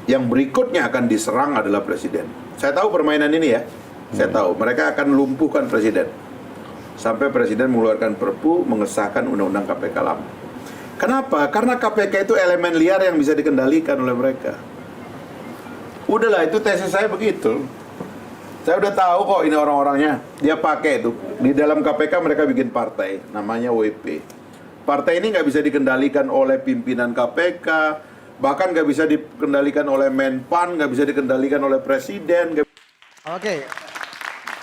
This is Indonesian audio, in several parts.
Yang berikutnya akan diserang adalah presiden. Saya tahu permainan ini ya. Saya tahu mereka akan lumpuhkan presiden sampai presiden mengeluarkan perpu mengesahkan undang-undang KPK lama. Kenapa? Karena KPK itu elemen liar yang bisa dikendalikan oleh mereka. Udahlah, itu tesis saya begitu. Saya udah tahu kok ini orang-orangnya. Dia pakai itu. Di dalam KPK mereka bikin partai, namanya WP. Partai ini nggak bisa dikendalikan oleh pimpinan KPK, bahkan nggak bisa dikendalikan oleh Menpan, nggak bisa dikendalikan oleh presiden. Oke.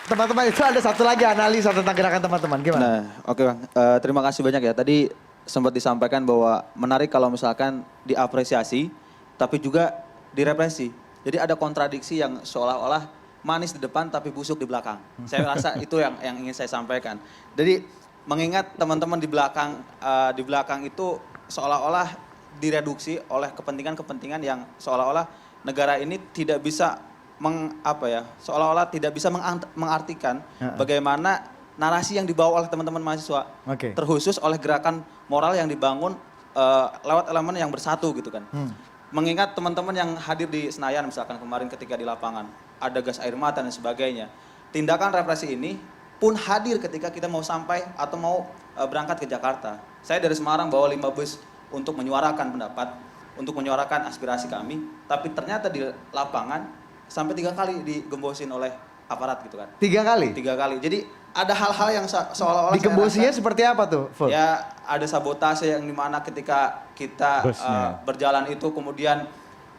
Teman-teman, itu ada satu lagi analisa tentang gerakan teman-teman. Gimana? Nah, oke Bang. Terima kasih banyak ya. Tadi sempat disampaikan bahwa menarik kalau misalkan diapresiasi, tapi juga direpresi. Jadi ada kontradiksi yang seolah-olah manis di depan tapi busuk di belakang. Saya rasa itu yang ingin saya sampaikan. Jadi mengingat teman-teman di belakang itu seolah-olah direduksi oleh kepentingan-kepentingan yang seolah-olah negara ini tidak bisa seolah-olah tidak bisa mengartikan bagaimana narasi yang dibawa oleh teman-teman mahasiswa, terkhusus oleh gerakan moral yang dibangun lewat elemen yang bersatu gitu kan. Mengingat teman-teman yang hadir di Senayan misalkan kemarin ketika di lapangan, ada gas air mata dan sebagainya. Tindakan represi ini pun hadir ketika kita mau sampai atau mau berangkat ke Jakarta. Saya dari Semarang bawa 5 bus untuk menyuarakan pendapat, untuk menyuarakan aspirasi kami, tapi ternyata di lapangan sampai 3 kali digembosin oleh aparat gitu kan. 3 kali? 3 kali. Jadi ada hal-hal yang seolah-olah digembosinya seperti apa tuh? Full? Ya ada sabotase yang dimana ketika kita berjalan itu kemudian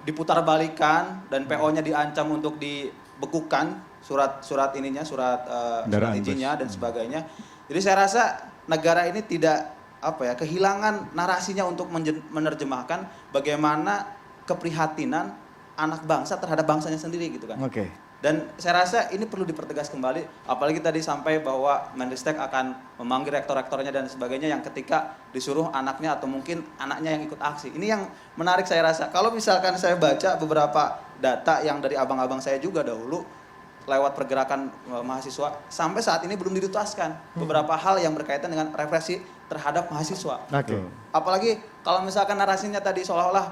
diputarbalikan dan PO-nya diancam untuk dibekukan surat izinnya dan sebagainya. Jadi saya rasa negara ini tidak kehilangan narasinya untuk menerjemahkan bagaimana keprihatinan anak bangsa terhadap bangsanya sendiri gitu kan. Dan saya rasa ini perlu dipertegas kembali, apalagi tadi sampai bahwa Menristek akan memanggil rektor-rektornya dan sebagainya yang ketika disuruh anaknya atau mungkin anaknya yang ikut aksi. Ini yang menarik saya rasa. Kalau misalkan saya baca beberapa data yang dari abang-abang saya juga dahulu lewat pergerakan mahasiswa, sampai saat ini belum dituntaskan beberapa hal yang berkaitan dengan represi terhadap mahasiswa. Apalagi kalau misalkan narasinya tadi seolah-olah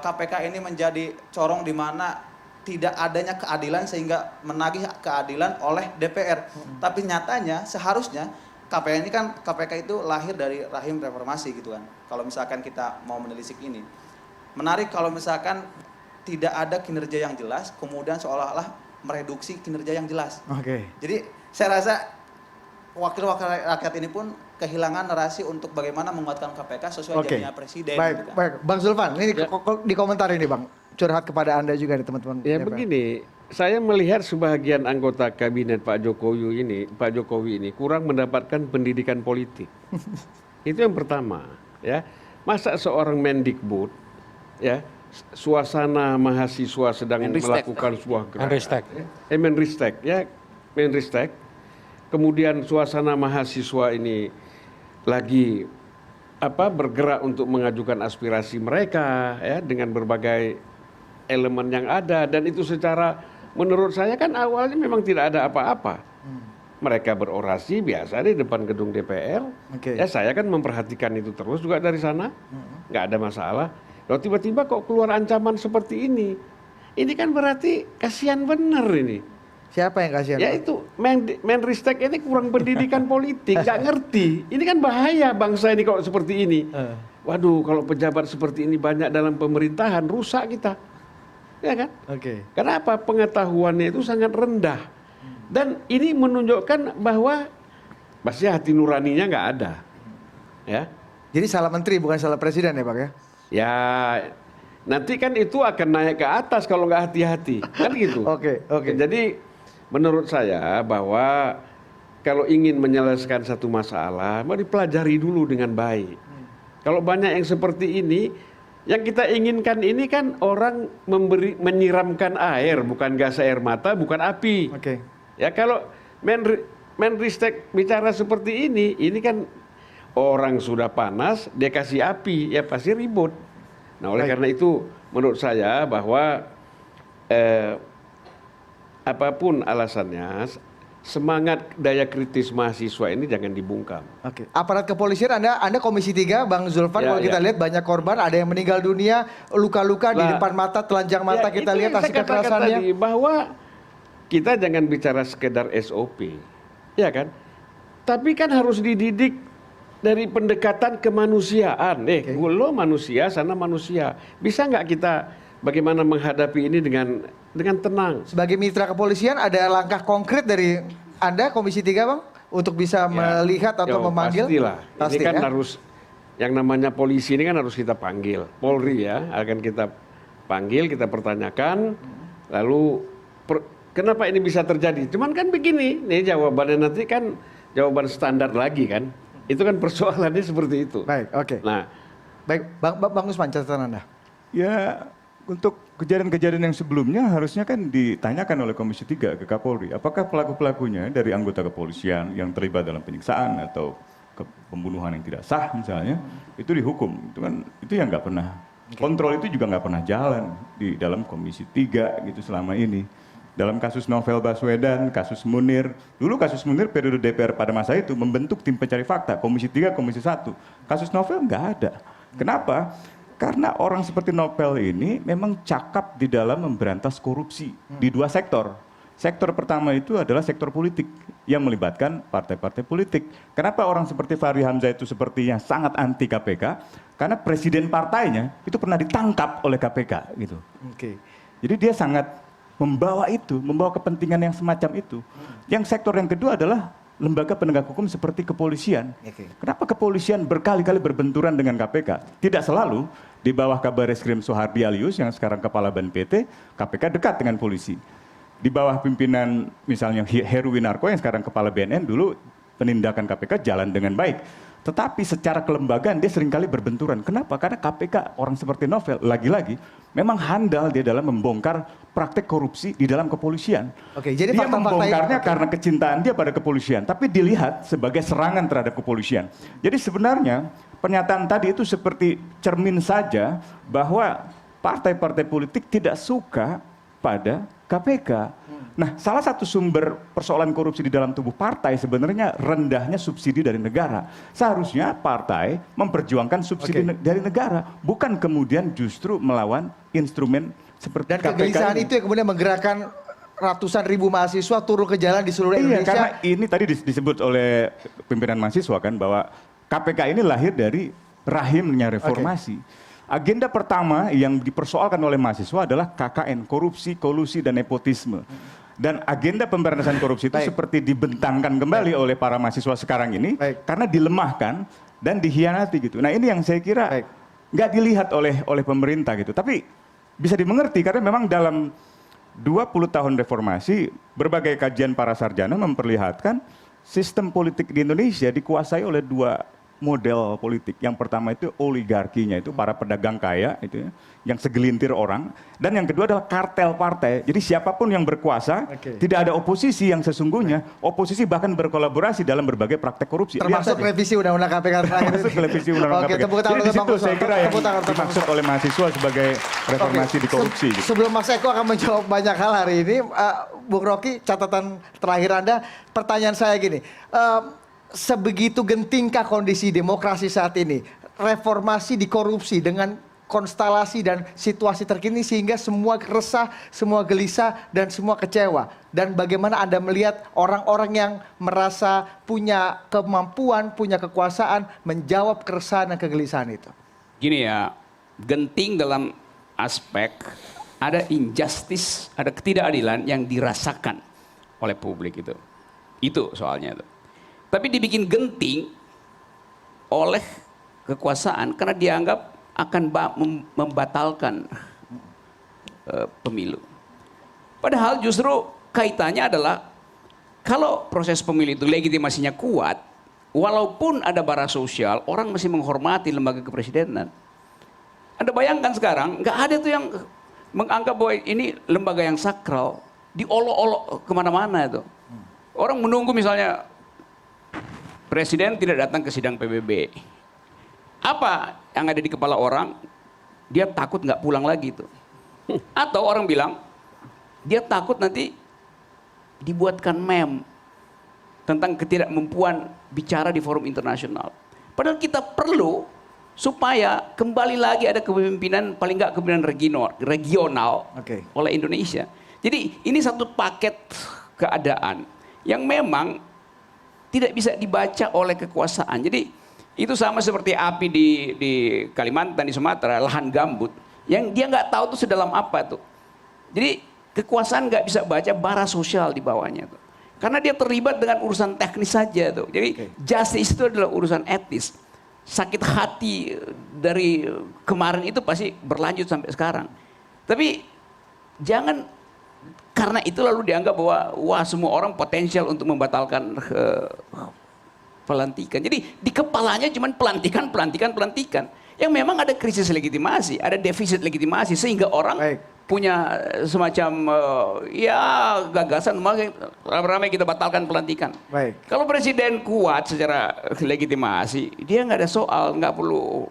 KPK ini menjadi corong di mana tidak adanya keadilan sehingga menagih keadilan oleh DPR. Tapi nyatanya seharusnya KPK itu lahir dari rahim reformasi gitu kan. Kalau misalkan kita mau menelisik ini. Menarik kalau misalkan tidak ada kinerja yang jelas, kemudian seolah-olah mereduksi kinerja yang jelas. Jadi saya rasa wakil-wakil rakyat ini pun kehilangan narasi untuk bagaimana menguatkan KPK sesuai janjinya presiden. Baik. Bang Zulfan, ini di komentar ini Bang. Curhat kepada Anda juga nih teman-teman. Ya begini, saya melihat sebagian anggota kabinet Pak Jokowi ini kurang mendapatkan pendidikan politik. Itu yang pertama, ya. Masa seorang Mendikbud, ya, suasana mahasiswa sedang melakukan sebuah gerakan. Menristek. Kemudian suasana mahasiswa ini lagi bergerak untuk mengajukan aspirasi mereka, ya, dengan berbagai elemen yang ada, dan itu secara menurut saya kan awalnya memang tidak ada apa-apa. Mereka berorasi biasa di depan gedung DPR. Ya saya kan memperhatikan itu terus juga dari sana, nggak ada masalah. Lalu tiba-tiba kok keluar ancaman seperti ini. Ini kan berarti kasihan bener ini. Siapa yang kasihan? Ya itu Menristek ini kurang pendidikan politik, nggak ngerti. Ini kan bahaya bangsa ini kalau seperti ini. Waduh, kalau pejabat seperti ini banyak dalam pemerintahan, rusak kita. Ya kan? Kenapa? Pengetahuannya itu sangat rendah. Dan ini menunjukkan bahwa pasti hati nuraninya nggak ada. Ya. Jadi salah menteri bukan salah presiden ya Bang ya? Ya nanti kan itu akan naik ke atas kalau nggak hati-hati. Kan gitu. Jadi menurut saya bahwa kalau ingin menyelesaikan satu masalah, mau dipelajari dulu dengan baik. Kalau banyak yang seperti ini, yang kita inginkan ini kan orang menyiramkan air, bukan gas air mata, bukan api. Ya kalau Menristek bicara seperti ini kan orang sudah panas, dia kasih api, ya pasti ribut. Nah oleh karena itu menurut saya bahwa apapun alasannya, semangat daya kritis mahasiswa ini jangan dibungkam. Oke. Aparat kepolisian Anda Komisi 3 Bang Zulfan, Ya, kalau kita lihat banyak korban, ada yang meninggal dunia, luka-luka di depan mata, telanjang mata, Ya, kita itu lihat yang aksi saya katakan kekerasannya. tadi, bahwa kita jangan bicara sekedar SOP, ya kan? Tapi kan harus dididik dari pendekatan kemanusiaan. Lo manusia, sana manusia. Bisa nggak kita bagaimana menghadapi ini dengan tenang? Sebagai mitra kepolisian ada langkah konkret dari Anda Komisi 3 Bang untuk bisa melihat atau memanggil? Pastilah. Pasti, ini kan ya? harus, yang namanya polisi ini kan harus kita panggil. Polri ya akan kita panggil, kita pertanyakan, lalu kenapa ini bisa terjadi? Cuman kan begini, nih jawabannya nanti kan jawaban standar lagi kan. Itu kan persoalannya seperti itu. Baik, oke. Nah, baik, Bang Usman, catatan Anda. Ya, untuk kejadian-kejadian yang sebelumnya harusnya kan ditanyakan oleh Komisi 3 ke Kapolri. Apakah pelaku-pelakunya dari anggota kepolisian yang terlibat dalam penyiksaan atau pembunuhan yang tidak sah misalnya, itu dihukum. Itu yang nggak pernah, kontrol itu juga nggak pernah jalan di dalam Komisi 3 gitu selama ini. Dalam kasus Novel Baswedan, kasus Munir, dulu kasus Munir periode DPR pada masa itu membentuk tim pencari fakta, Komisi 3, Komisi 1. Kasus Novel nggak ada. Kenapa? Karena orang seperti Novel ini memang cakap di dalam memberantas korupsi di dua sektor. Sektor pertama itu adalah sektor politik yang melibatkan partai-partai politik. Kenapa orang seperti Fahri Hamzah itu sepertinya sangat anti KPK? Karena presiden partainya itu pernah ditangkap oleh KPK gitu. Oke. Jadi dia sangat membawa kepentingan yang semacam itu. Yang sektor yang kedua adalah lembaga penegak hukum seperti kepolisian. Kenapa kepolisian berkali-kali berbenturan dengan KPK? Tidak selalu. Di bawah Kabareskrim Soehardi Alyus yang sekarang Kepala BNPT, KPK dekat dengan polisi. Di bawah pimpinan misalnya Heruwinarko yang sekarang Kepala BNN, dulu penindakan KPK jalan dengan baik. Tetapi secara kelembagaan dia seringkali berbenturan. Kenapa? Karena KPK, orang seperti Novel, lagi-lagi memang handal dia dalam membongkar praktek korupsi di dalam kepolisian. Oke, jadi dia fakta-fakta membongkarnya itu, karena kecintaan dia pada kepolisian, tapi dilihat sebagai serangan terhadap kepolisian. Jadi sebenarnya pernyataan tadi itu seperti cermin saja bahwa partai-partai politik tidak suka pada KPK. Nah, salah satu sumber persoalan korupsi di dalam tubuh partai sebenarnya rendahnya subsidi dari negara. Seharusnya partai memperjuangkan subsidi dari negara, bukan kemudian justru melawan instrumen seperti Dan KPK kegelisahan ini. itu yang kemudian menggerakkan ratusan ribu mahasiswa turun ke jalan di seluruh Indonesia. Karena ini tadi disebut oleh pimpinan mahasiswa kan bahwa KPK ini lahir dari rahimnya reformasi. Agenda pertama yang dipersoalkan oleh mahasiswa adalah KKN, korupsi, kolusi, dan nepotisme. Dan agenda pemberantasan korupsi itu seperti dibentangkan kembali oleh para mahasiswa sekarang ini karena dilemahkan dan dikhianati gitu. Nah ini yang saya kira nggak dilihat oleh pemerintah gitu. Tapi bisa dimengerti karena memang dalam 20 tahun reformasi berbagai kajian para sarjana memperlihatkan sistem politik di Indonesia dikuasai oleh dua model politik. Yang pertama itu oligarkinya, itu para pedagang kaya itu ya, yang segelintir orang, dan yang kedua adalah kartel partai. Jadi siapapun yang berkuasa, tidak ada oposisi yang sesungguhnya, oposisi bahkan berkolaborasi dalam berbagai praktek korupsi. Termasuk revisi undang-undang KPK terakhir. Termasuk revisi undang-undang KPK. Jadi di situ saya kira yang dimaksud oleh mahasiswa sebagai reformasi di korupsi. Gitu. Sebelum Mas Eko akan menjawab banyak hal hari ini, Bung Rocky, catatan terakhir Anda, pertanyaan saya gini, sebegitu gentingkah kondisi demokrasi saat ini, reformasi di korupsi dengan konstelasi dan situasi terkini sehingga semua resah, semua gelisah, dan semua kecewa. Dan bagaimana Anda melihat orang-orang yang merasa punya kemampuan, punya kekuasaan, menjawab keresahan dan kegelisahan itu? Gini ya, genting dalam aspek ada injustice, ada ketidakadilan yang dirasakan oleh publik itu. Itu soalnya itu. Tapi dibikin genting oleh kekuasaan karena dianggap akan membatalkan pemilu. Padahal justru kaitannya adalah kalau proses pemilu itu legitimasinya kuat, walaupun ada bara sosial, orang masih menghormati lembaga kepresidenan. Anda bayangkan sekarang, nggak ada tuh yang menganggap bahwa ini lembaga yang sakral, diolok-olok kemana-mana itu. Orang menunggu misalnya Presiden tidak datang ke sidang PBB. Apa yang ada di kepala orang? Dia takut nggak pulang lagi tuh. Atau orang bilang dia takut nanti dibuatkan meme tentang ketidakmampuan bicara di forum internasional. Padahal kita perlu supaya kembali lagi ada kepemimpinan, paling nggak kepemimpinan regional oleh Indonesia. Jadi ini satu paket keadaan yang memang tidak bisa dibaca oleh kekuasaan. Jadi itu sama seperti api di Kalimantan, di Sumatera, lahan gambut, yang dia nggak tahu tuh sedalam apa tuh. Jadi kekuasaan nggak bisa baca bara sosial di bawahnya tuh. Karena dia terlibat dengan urusan teknis saja tuh. Jadi justice itu adalah urusan etis. Sakit hati dari kemarin itu pasti berlanjut sampai sekarang. Tapi jangan karena itu lalu dianggap bahwa wah semua orang potensial untuk membatalkan pelantikan. Jadi di kepalanya cuma pelantikan. Yang memang ada krisis legitimasi, ada defisit legitimasi sehingga orang punya semacam gagasan ramai kita batalkan pelantikan. Kalau presiden kuat secara legitimasi, dia nggak ada soal, nggak perlu.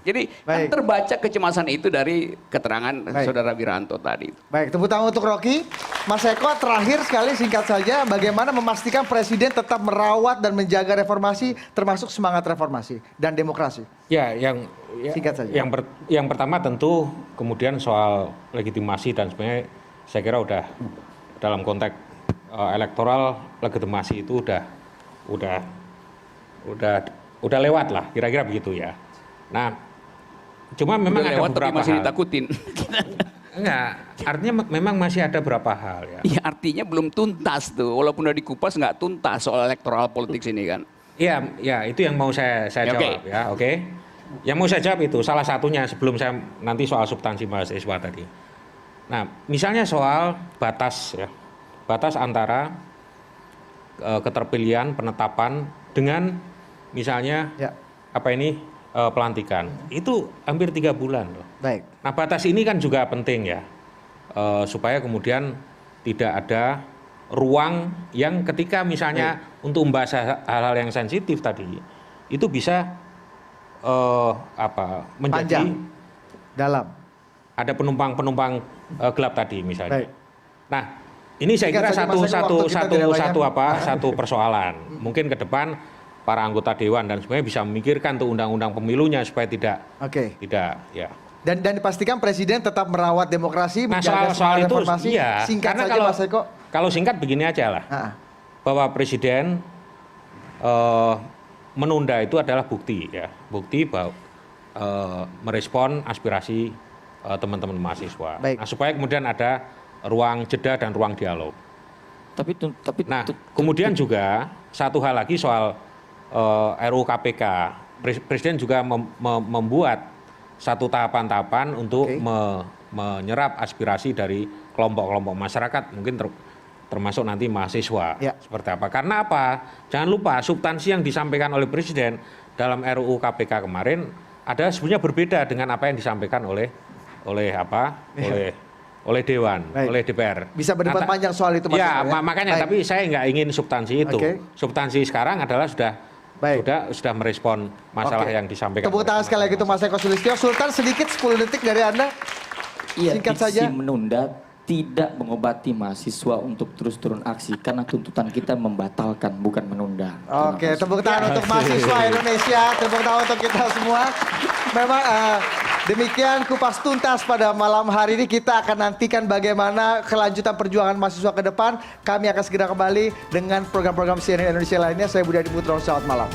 Jadi kan terbaca kecemasan itu dari keterangan Saudara Wiranto tadi. Baik, tepuk tangan untuk Rocky. Mas Eko, terakhir sekali singkat saja, bagaimana memastikan presiden tetap merawat dan menjaga reformasi, termasuk semangat reformasi dan demokrasi? Ya, singkat saja. Yang pertama tentu kemudian soal legitimasi dan sebenarnya saya kira udah dalam konteks elektoral legitimasi itu udah lewat lah, kira-kira begitu ya. Nah, cuma memang udah ada lewat, beberapa tapi masih hal. ditakutin. Enggak, artinya memang masih ada beberapa hal ya. Iya, artinya belum tuntas tuh, walaupun udah dikupas nggak tuntas soal elektoral politik sini kan. Iya, itu yang mau saya jawab ya, oke. Yang mau saya jawab itu salah satunya sebelum saya nanti soal substansi mahasiswa tadi. Nah, misalnya soal batas ya, batas antara keterpilihan penetapan dengan misalnya pelantikan itu hampir 3 bulan loh. Baik. Nah batas ini kan juga penting ya supaya kemudian tidak ada ruang yang ketika misalnya untuk membahas hal-hal yang sensitif tadi itu bisa menjadi panjang, dalam. Ada penumpang gelap tadi misalnya. Baik. Nah ini saya kira satu persoalan. Mungkin ke depan para anggota dewan dan sebenarnya bisa memikirkan tuh undang-undang pemilunya supaya tidak ya. Dan dipastikan presiden tetap merawat demokrasi, nah, menjaga soal itu reformasi. iya, Singkat karena saja Mas Eko. Kalau singkat begini aja lah. Bahwa presiden menunda itu adalah bukti ya. Bukti bahwa merespon aspirasi teman-teman mahasiswa. Nah, supaya kemudian ada ruang jeda dan ruang dialog. Kemudian juga satu hal lagi soal RUU KPK, presiden juga membuat satu tahapan-tahapan untuk menyerap aspirasi dari kelompok-kelompok masyarakat, mungkin termasuk nanti mahasiswa. Seperti apa? Karena apa? Jangan lupa substansi yang disampaikan oleh presiden dalam RUU KPK kemarin ada sebenarnya berbeda dengan apa yang disampaikan oleh Dewan, oleh DPR. Bisa berdebat panjang soal itu Mas ya, Eko, ya? Makanya tapi saya nggak ingin substansi itu. Substansi sekarang adalah sudah merespon masalah yang disampaikan. Tepuk tangan sekali lagi untuk Mas Eko Sulistyo. Sultan sedikit 10 detik dari Anda. Iya, singkat saja. Menunda tidak mengobati mahasiswa untuk terus turun aksi karena tuntutan kita membatalkan bukan menunda. Oke, tepuk tangan untuk mahasiswa Indonesia, tepuk tangan untuk kita semua. Memang demikian kupas tuntas pada malam hari ini. Kita akan nantikan bagaimana kelanjutan perjuangan mahasiswa ke depan. Kami akan segera kembali dengan program-program CNN Indonesia lainnya. Saya Budi Adiputro, selamat malam.